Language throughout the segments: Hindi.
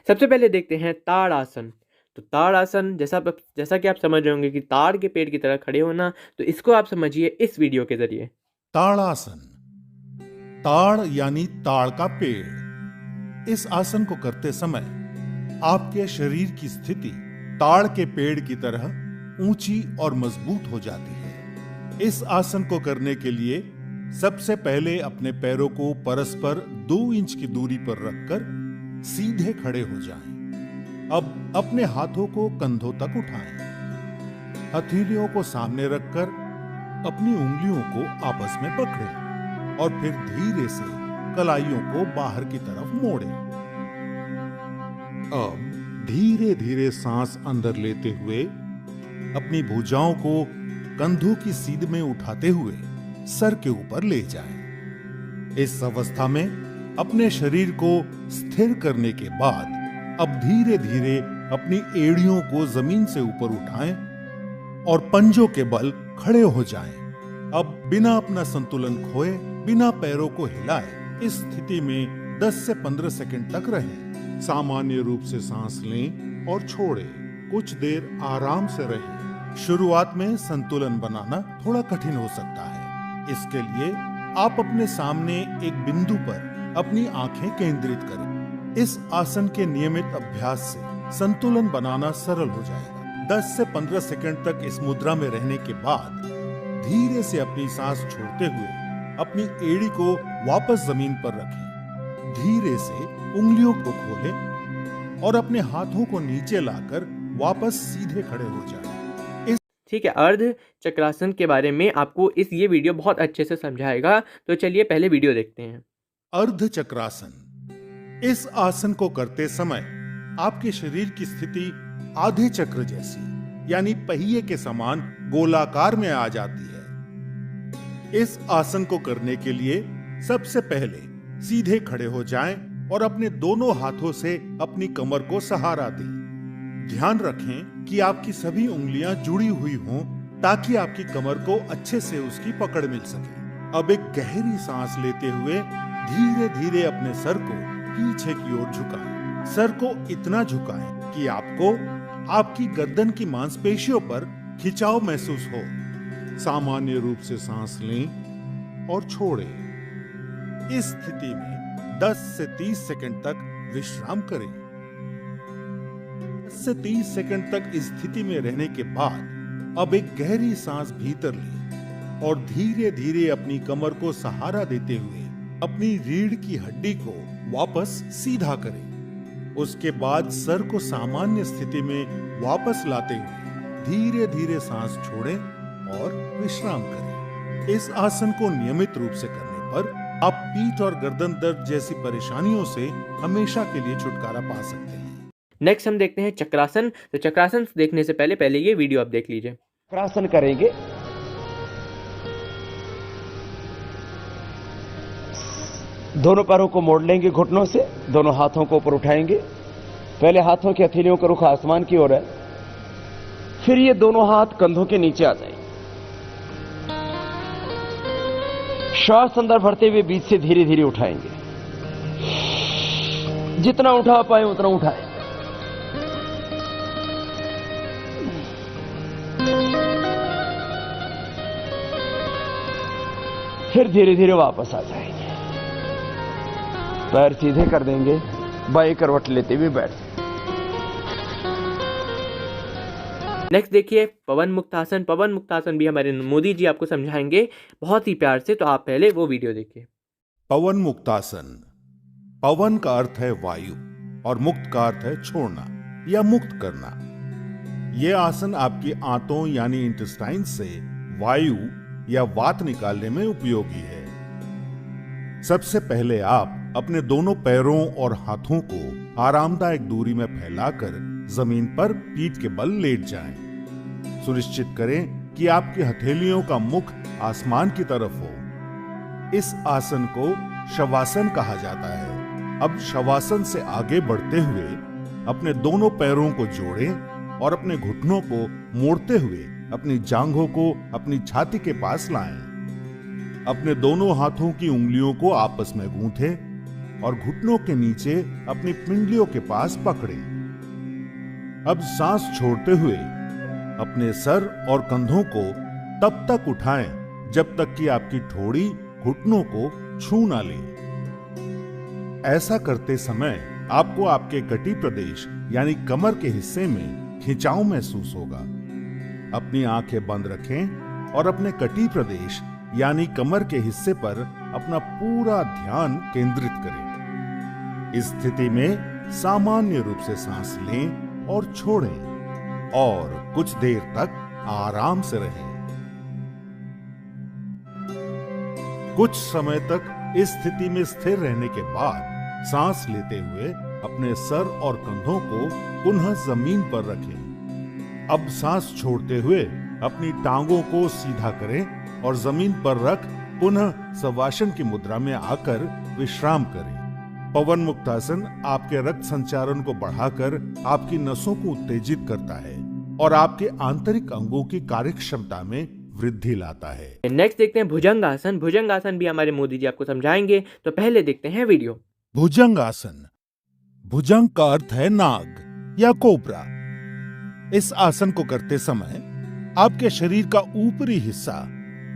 सबसे पहले देखते हैं ताड़ आसन। तो ताड़ आसन जैसा कि आप समझ रहे होंगे कि ताड़ के पेड़ की तरह खड़े होना, तो इसको आप समझिए इस वीडियो के ज़रिए। ताड़ासन। ताड़ यानी ताड़ का पेड़। इस आसन को करते समय आपके शरीर की स्थिति ताड़ के पेड़ की तरह ऊंची और मजबूत हो जाती है। इस आसन को करने के लिए सबसे पहले अपने पैरों को परस्पर 2 इंच की दूरी पर रखकर सीधे खड़े हो जाएं। अब अपने हाथों को कंधों तक उठाएं। हथेलियों को सामने रखकर अपनी उंगलियों को आपस में पकड़ें और फिर धीरे से कलाइयों को बाहर की तरफ मोड़ें। अब धीरे धीरे सांस अंदर लेते हुए अपनी भुजाओं को कंधों की सीध में उठाते हुए सर के ऊपर ले जाएं। इस अवस्था में अपने शरीर को स्थिर करने के बाद अब धीरे धीरे अपनी एड़ियों को जमीन से ऊपर उठाएं और पंजों के बल खड़े हो जाएं। अब बिना अपना संतुलन खोए, बिना पैरों को हिलाए इस स्थिति में 10 से 15 सेकंड तक रहें। सामान्य रूप से सांस लें और छोड़ें। कुछ देर आराम से रहें। शुरुआत में संतुलन बनाना थोड़ा कठिन हो सकता है। इसके लिए आप अपने सामने एक बिंदु पर अपनी आंखें केंद्रित करें। इस आसन के नियमित अभ्यास से संतुलन बनाना सरल हो जाएगा। 10 से 15 सेकंड तक इस मुद्रा में रहने के बाद धीरे से अपनी सांस छोड़ते हुए अपनी एड़ी को वापस जमीन पर रखें। धीरे से उंगलियों को खोलें और अपने हाथों को नीचे लाकर वापस सीधे खड़े हो जाएं। ठीक है, अर्ध चक्रासन के बारे में आपको ये वीडियो बहुत अच्छे से समझाएगा। तो चलिए पहले वीडियो देखते हैं। अर्ध चक्रासन। इस आसन को करते समय आपके शरीर की स्थिति आधे चक्र जैसी यानी पहिए के समान गोलाकार में आ जाती है। इस आसन को करने के लिए सबसे पहले सीधे खड़े हो जाएं और अपने दोनों हाथों से अपनी कमर को सहारा दें। ध्यान रखें कि आपकी सभी उंगलियां जुड़ी हुई हों ताकि आपकी कमर को अच्छे से उसकी पकड़ मिल सके। अब एक गहरी सांस लेते हुए धीरे धीरे अपने सर को पीछे की ओर झुकाएं। सर को इतना झुकाएं कि आपको आपकी गर्दन की मांसपेशियों पर खिंचाव महसूस हो। सामान्य रूप से सांस लें और छोड़ें। इस स्थिति में 10 से 30 सेकंड तक विश्राम करें। 10 से 30 सेकंड तक इस स्थिति में रहने के बाद अब एक गहरी सांस भीतर लें और धीरे धीरे अपनी कमर को सहारा देते हुए अपनी रीढ़ की हड्डी को वापस सीधा करें। उसके बाद सर को सामान्य स्थिति में वापस लाते हुए धीरे धीरे सांस छोड़ें और विश्राम करें। इस आसन को नियमित रूप से करने पर आप पीठ और गर्दन दर्द जैसी परेशानियों से हमेशा के लिए छुटकारा पा सकते हैं। नेक्स्ट हम देखते हैं चक्रासन। तो चक्रासन देखने से पहले ये वीडियो आप देख लीजिए। चक्रासन करेंगे। दोनों पैरों को मोड़ लेंगे घुटनों से, दोनों हाथों को ऊपर उठाएंगे। पहले हाथों की हथेलियों का रुख आसमान की ओर है, फिर ये दोनों हाथ कंधों के नीचे आ जाएंगे। श्वास अंदर भरते हुए बीच से धीरे धीरे उठाएंगे। जितना उठा पाए उतना उठाएं। फिर धीरे धीरे वापस आ जाएंगे। पैर सीधे कर देंगे, बाएं करवट लेते हुए बैठ। नेक्स्ट देखिए पवन मुक्तासन। पवन मुक्तासन भी हमारे मोदी जी आपको समझाएंगे बहुत ही प्यार से, तो आप पहले वो वीडियो देखिए। पवन मुक्तासन। पवन का अर्थ है वायु और मुक्त का अर्थ है छोड़ना या मुक्त करना। यह आसन आपकी आंतों यानी इंटेस्टाइन से वायु या वात निकालने में उपयोगी है। सबसे पहले आप अपने दोनों पैरों और हाथों को आरामदायक दूरी में फैलाकर जमीन पर पीठ के बल लेट जाएं। सुनिश्चित करें कि आपकी हथेलियों का मुख आसमान की तरफ हो। इस आसन को शवासन कहा जाता है। अब शवासन से आगे बढ़ते हुए अपने दोनों पैरों को जोड़ें और अपने घुटनों को मोड़ते हुए अपनी जांघों को अपनी छाती के पास लाएं। अपने दोनों हाथों की उंगलियों को आपस में गूंथें और घुटनों के नीचे अपनी पिंडलियों के पास पकड़ें। अब सांस छोड़ते हुए अपने सर और कंधों को तब तक उठाएं जब तक कि आपकी ठोड़ी घुटनों को छू ना ले। ऐसा करते समय आपको आपके कटी प्रदेश यानी कमर के हिस्से में खिंचाव महसूस होगा। अपनी आंखें बंद रखें और अपने कटी प्रदेश यानी कमर के हिस्से पर अपना पूरा ध्यान केंद्रित करें। इस स्थिति में सामान्य रूप से सांस लें और छोड़ें और कुछ देर तक आराम से रहें। कुछ समय तक इस स्थिति में स्थिर रहने के बाद सांस लेते हुए अपने सर और कंधों को पुनः जमीन पर रखें। अब सांस छोड़ते हुए अपनी टांगों को सीधा करें और जमीन पर रख पुनः शवासन की मुद्रा में आकर विश्राम करें। पवन मुक्तासन आपके रक्त संचारण को बढ़ाकर आपकी नसों को उत्तेजित करता है और आपके आंतरिक अंगों की कार्यक्षमता में वृद्धि लाता है। नेक्स्ट देखते हैं भुजंगासन। भुजंगासन भी हमारे मोदी जी आपको समझाएंगे, तो पहले देखते हैं वीडियो। भुजंगासन। भुजंग का अर्थ है नाग या कोबरा। इस आसन को करते समय आपके शरीर का ऊपरी हिस्सा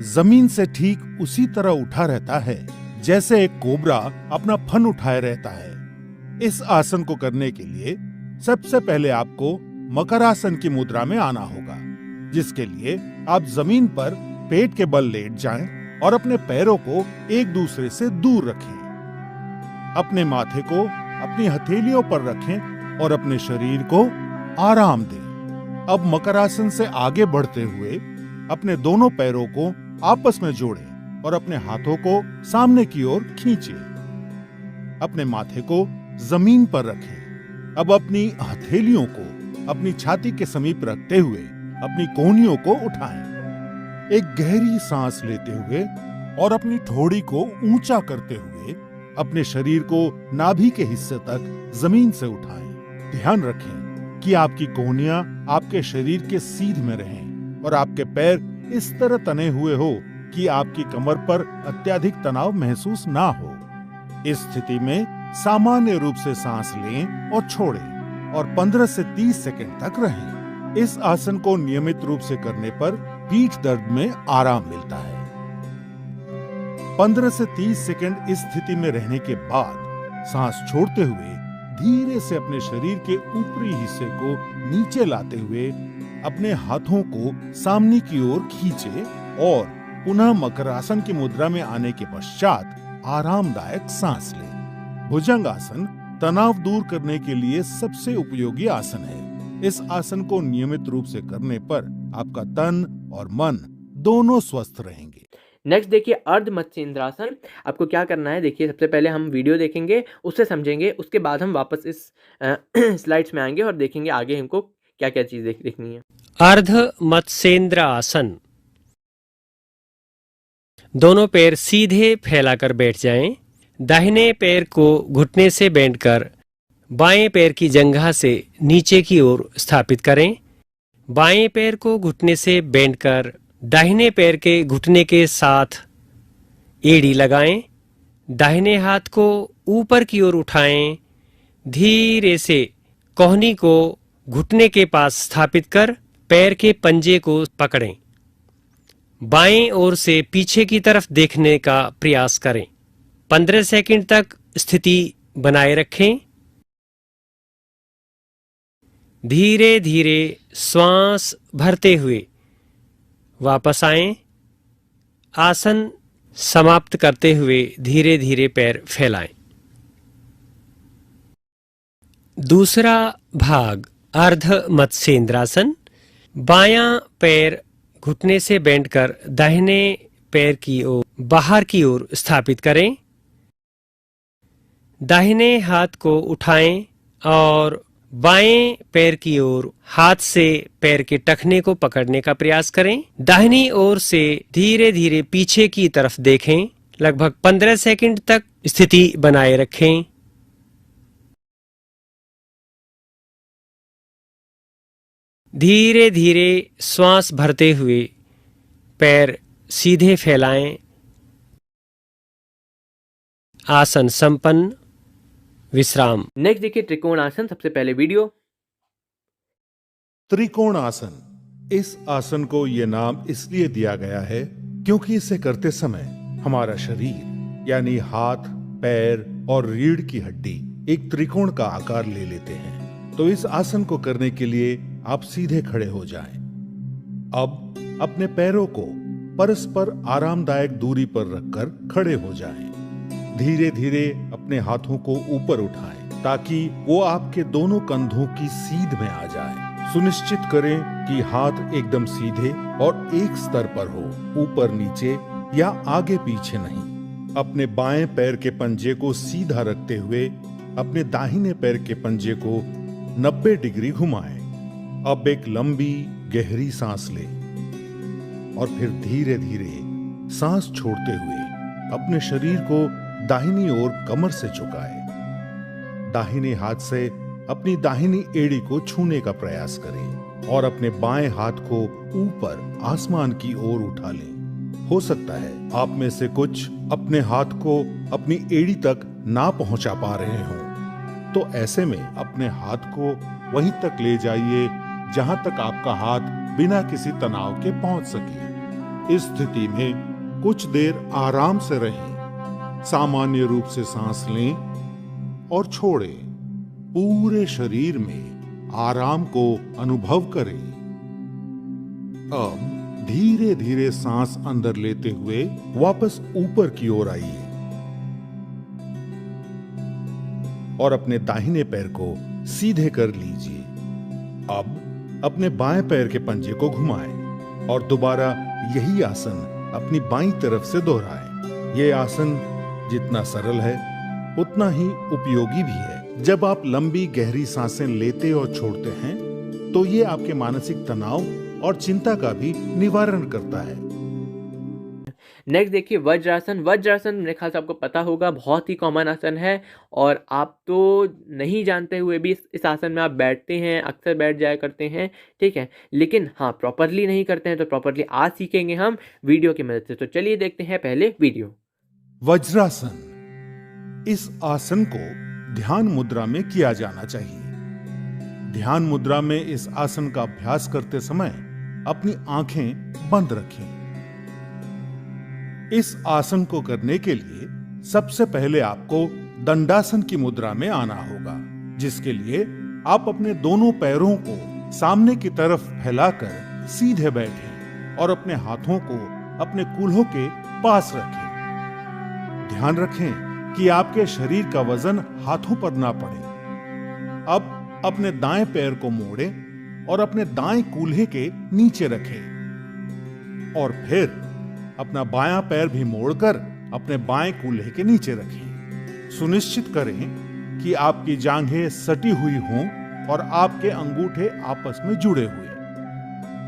जमीन से ठीक उसी तरह उठा रहता है जैसे एक कोबरा अपना फन उठाए रहता है। इस आसन को करने के लिए सबसे पहले आपको मकरासन की मुद्रा में आना होगा, जिसके लिए आप जमीन पर पेट के बल लेट जाएं और अपने पैरों को एक दूसरे से दूर रखें। अपने माथे को अपनी हथेलियों पर रखें और अपने शरीर को आराम दें। अब मकरासन से आगे बढ़ते हुए अपने दोनों पैरों को आपस में जोड़ें और अपने हाथों को सामने की ओर खींचें। अपने माथे को जमीन पर रखें। अब अपनी हथेलियों को अपनी छाती के समीप रखते हुए अपनी कोहनियों को उठाएं। एक गहरी सांस लेते हुए और अपनी ठोड़ी को ऊंचा करते हुए अपने शरीर को नाभि के हिस्से तक जमीन से उठाएं। ध्यान रखें कि आपकी कोहनियां आपके शरीर के सीध में रहें और आपके पैर इस तरह तने हुए हो कि आपकी कमर पर अत्यधिक तनाव महसूस ना हो। इस स्थिति में सामान्य रूप से सांस लें और छोड़ें और 15 से 30 सेकंड तक रहें। इस आसन को नियमित रूप से करने पर पीठ दर्द में आराम मिलता है। 15 से 30 सेकंड इस स्थिति में रहने के बाद सांस छोड़ते हुए धीरे से अपने शरीर के ऊपरी हिस्से को नीचे लाते हुए अपने हाथों को सामने की ओर खींचे और पुनः मकरासन की मुद्रा में आने के पश्चात आरामदायक सांस लें। भुजंगासन तनाव दूर करने के लिए सबसे उपयोगी आसन है। इस आसन को नियमित रूप से करने पर आपका तन और मन दोनों स्वस्थ रहेंगे। नेक्स्ट देखिए अर्ध मत्स्येंद्रासन। आपको क्या करना है, देखिए सबसे पहले हम वीडियो देखेंगे, उससे समझेंगे, उसके बाद हम वापस इस स्लाइड्स में आएंगे और देखेंगे आगे हमको क्या क्या चीज देखनी है। अर्ध मत्स्येंद्र आसन। दोनों पैर सीधे फैलाकर बैठ जाएं। दाहिने पैर को घुटने से बेंड कर बाएं पैर की जंघा से नीचे की ओर स्थापित करें। बाएं पैर को घुटने से बेंड कर दाहिने पैर के घुटने के साथ एड़ी लगाएं। दाहिने हाथ को ऊपर की ओर उठाएं। धीरे से कोहनी को घुटने के पास स्थापित कर पैर के पंजे को पकड़ें। बाएं ओर से पीछे की तरफ देखने का प्रयास करें। 15 सेकंड तक स्थिति बनाए रखें। धीरे धीरे श्वास भरते हुए वापस आएं। आसन समाप्त करते हुए धीरे धीरे पैर फैलाएं। दूसरा भाग अर्ध मत्स्येंद्रासन। बायां पैर घुटने से बेंड कर दाहिने पैर की ओर बाहर की ओर स्थापित करें। दाहिने हाथ को उठाएं और बाएं पैर की ओर हाथ से पैर के टखने को पकड़ने का प्रयास करें। दाहिनी ओर से धीरे धीरे पीछे की तरफ देखें। लगभग 15 सेकंड तक स्थिति बनाए रखें। धीरे धीरे श्वास भरते हुए पैर सीधे फैलाएं। आसन संपन्न। विश्राम। नेक्स्ट देखिए त्रिकोणासन, सबसे पहले वीडियो। त्रिकोण आसन, इस आसन को यह नाम इसलिए दिया गया है क्योंकि इसे करते समय हमारा शरीर यानी हाथ, पैर और रीढ़ की हड्डी एक त्रिकोण का आकार ले लेते हैं। तो इस आसन को करने के लिए आप सीधे खड़े हो जाएं। अब अपने पैरों को परस्पर आरामदायक दूरी पर रखकर खड़े हो जाएं। धीरे धीरे अपने हाथों को ऊपर उठाएं ताकि वो आपके दोनों कंधों की सीध में आ जाएं। सुनिश्चित करें कि हाथ एकदम सीधे और एक स्तर पर हो, ऊपर नीचे या आगे पीछे नहीं। अपने बाएं पैर के पंजे को सीधा रखते हुए अपने दाहिने पैर के पंजे को 90 डिग्री घुमाएं। अब एक लंबी गहरी सांस लें और फिर धीरे धीरे सांस छोड़ते हुए अपने शरीर को दाहिनी ओर कमर से झुकाएं। दाहिने हाथ से अपनी दाहिनी एड़ी को छूने का प्रयास करें और अपने बाएं हाथ को ऊपर आसमान की ओर उठा लें। हो सकता है आप में से कुछ अपने हाथ को अपनी एड़ी तक ना पहुंचा पा रहे हों, तो ऐसे में अपने हाथ को वहीं तक ले जाइए जहां तक आपका हाथ बिना किसी तनाव के पहुंच सके। इस स्थिति में कुछ देर आराम से रहें। सामान्य रूप से सांस लें और छोड़ें। पूरे शरीर में आराम को अनुभव करें। अब धीरे धीरे सांस अंदर लेते हुए वापस ऊपर की ओर आइए और अपने दाहिने पैर को सीधे कर लीजिए। अब अपने बाएं पैर के पंजे को घुमाएं और दोबारा यही आसन अपनी बाईं तरफ से दोहराएं। यह आसन जितना सरल है उतना ही उपयोगी भी है। जब आप लंबी गहरी सांसें लेते और छोड़ते हैं तो ये आपके मानसिक तनाव और चिंता का भी निवारण करता है। नेक्स्ट देखिए वज्रासन। वज्रासन मेरे ख्याल से आपको पता होगा, बहुत ही कॉमन आसन है और आप तो नहीं जानते हुए भी इस आसन में आप बैठते हैं, अक्सर बैठ जाया करते हैं, ठीक है। लेकिन हाँ, प्रॉपरली नहीं करते हैं, तो प्रॉपरली आज सीखेंगे हम वीडियो की मदद से। तो चलिए देखते हैं पहले वीडियो। वज्रासन, इस आसन को ध्यान मुद्रा में किया जाना चाहिए। ध्यान मुद्रा में इस आसन का अभ्यास करते समय अपनी आंखें बंद रखें। इस आसन को करने के लिए सबसे पहले आपको दंडासन की मुद्रा में आना होगा, जिसके लिए आप अपने दोनों पैरों को सामने की तरफ फैलाकर सीधे बैठें और अपने हाथों को अपने कूल्हों के पास रखें। ध्यान रखें कि आपके शरीर का वजन हाथों पर ना पड़े। अब अपने दाएं पैर को मोड़ें और अपने दाएं कूल्हे के नीचे रखें और फिर अपना बायां पैर भी मोड़कर अपने बाएं कूल्हे के नीचे रखें। सुनिश्चित करें कि आपकी जांघें सटी हुई हों और आपके अंगूठे आपस में जुड़े हुए।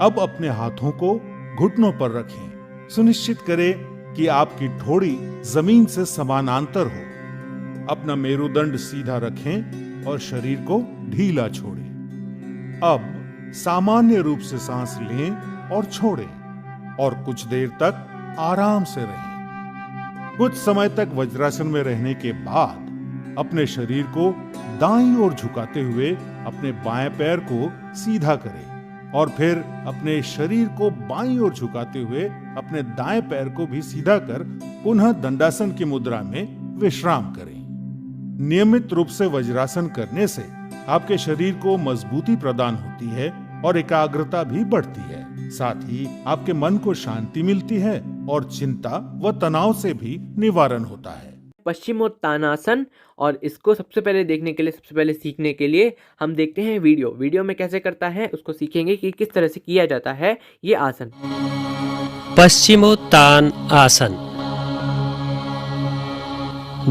अब अपने हाथों को घुटनों पर रखें। सुनिश्चित करें कि आपकी ठोड़ी जमीन से समानांतर हो। अपना मेरुदंड सीधा रखें और शरीर को ढीला छोड़ें। अब सामान्य रूप से सांस लें और छोड़ें और कुछ देर तक आराम से रहें। कुछ समय तक वज्रासन में रहने के बाद अपने शरीर को दाईं ओर झुकाते हुए अपने बाएं पैर को सीधा करें और फिर अपने शरीर को बाईं ओर झुकाते हुए अपने दाएं पैर को भी सीधा कर पुनः दंडासन की मुद्रा में विश्राम करें। नियमित रूप से वज्रासन करने से आपके शरीर को मजबूती प्रदान होती है और एकाग्रता भी बढ़ती है। साथ ही आपके मन को शांति मिलती है और चिंता व तनाव से भी निवारण होता है। पश्चिमोत्तानासन, और इसको सबसे पहले देखने के लिए, सबसे पहले सीखने के लिए हम देखते हैं वीडियो में कैसे करता है, उसको सीखेंगे कि किस तरह से किया जाता है ये आसन। पश्चिमोत्तान आसन।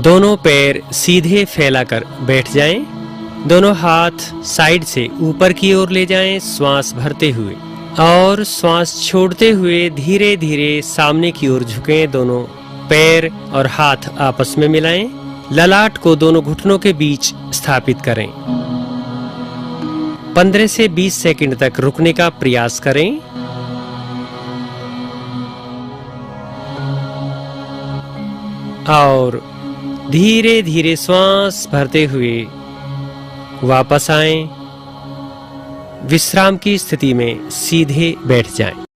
दोनों पैर सीधे फैलाकर बैठ जाएं। दोनों हाथ साइड से ऊपर की ओर ले जाएं, श्वास भरते हुए और श्वास छोड़ते हुए धीरे धीरे सामने की ओर झुकें। दोनों पैर और हाथ आपस में मिलाएं। ललाट को दोनों घुटनों के बीच स्थापित करें। 15 से 20 सेकंड तक रुकने का प्रयास करें। और धीरे धीरे श्वास भरते हुए वापस आएं। विश्राम की स्थिति में सीधे बैठ जाएं।